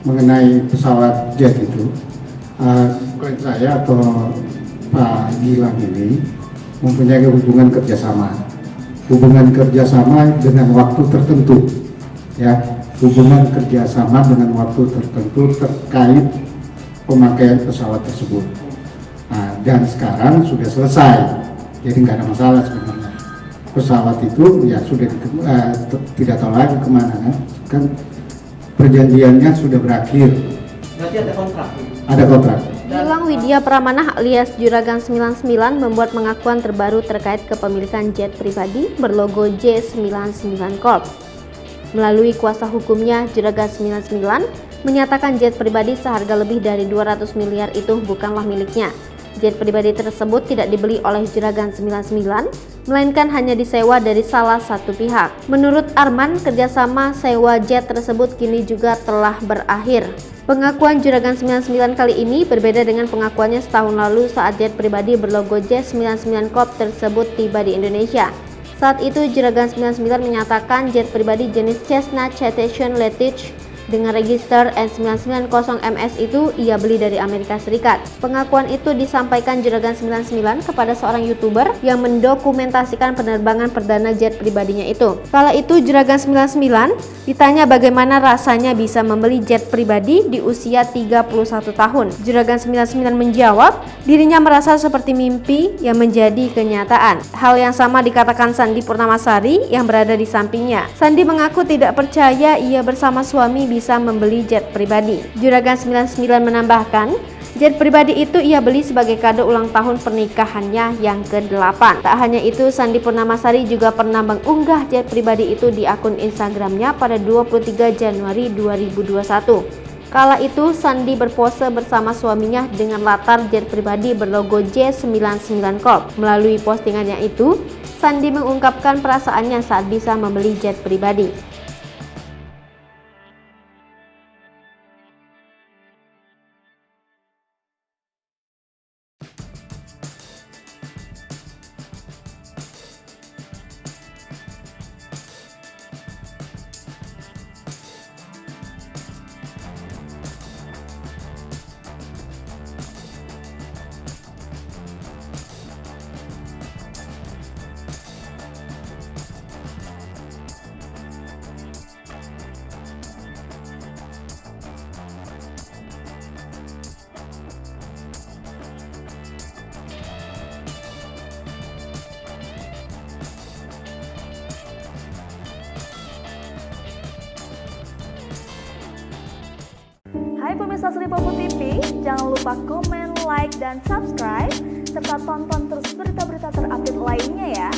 mengenai pesawat jet itu, bukan saya atau Pak Gilang ini mempunyai hubungan kerjasama dengan waktu tertentu, ya, hubungan kerjasama dengan waktu tertentu terkait pemakaian pesawat tersebut. Dan sekarang sudah selesai, jadi nggak ada masalah sebenarnya. Pesawat itu ya sudah tidak tahu lagi kemana kan perjanjiannya sudah berakhir. Berarti ada kontrak? Ada kontrak. Gilang Widya Pramanah alias Juragan 99 membuat pengakuan terbaru terkait kepemilikan jet pribadi berlogo J99 Corp. Melalui kuasa hukumnya, Juragan 99 menyatakan jet pribadi seharga lebih dari 200 miliar itu bukanlah miliknya. Jet pribadi tersebut tidak dibeli oleh Juragan 99, melainkan hanya disewa dari salah satu pihak. Menurut Arman, kerjasama sewa jet tersebut kini juga telah berakhir. Pengakuan Juragan 99 kali ini berbeda dengan pengakuannya setahun lalu saat jet pribadi berlogo J99 Corp tersebut tiba di Indonesia. Saat itu Juragan 99 menyatakan jet pribadi jenis Cessna Citation Letitch dengan register N990MS itu ia beli dari Amerika Serikat. Pengakuan itu disampaikan Juragan 99 kepada seorang YouTuber yang mendokumentasikan penerbangan perdana jet pribadinya itu. Kala itu Juragan 99 ditanya bagaimana rasanya bisa membeli jet pribadi di usia 31 tahun. Juragan 99 menjawab, dirinya merasa seperti mimpi yang menjadi kenyataan. Hal yang sama dikatakan Sandi Purnamasari yang berada di sampingnya. Sandi mengaku tidak percaya ia bersama suami bisa membeli jet pribadi. Juragan 99 menambahkan, jet pribadi itu ia beli sebagai kado ulang tahun pernikahannya yang ke-8. Tak hanya itu, Sandi Purnamasari juga pernah mengunggah jet pribadi itu di akun Instagramnya pada 23 Januari 2021. Kala itu, Sandi berpose bersama suaminya dengan latar jet pribadi berlogo J99 Corp. Melalui postingannya itu, Sandi mengungkapkan perasaannya saat bisa membeli jet pribadi. Hai pemirsa Sri Popo TV, jangan lupa komen, like, dan subscribe, serta tonton terus berita-berita terupdate lainnya ya.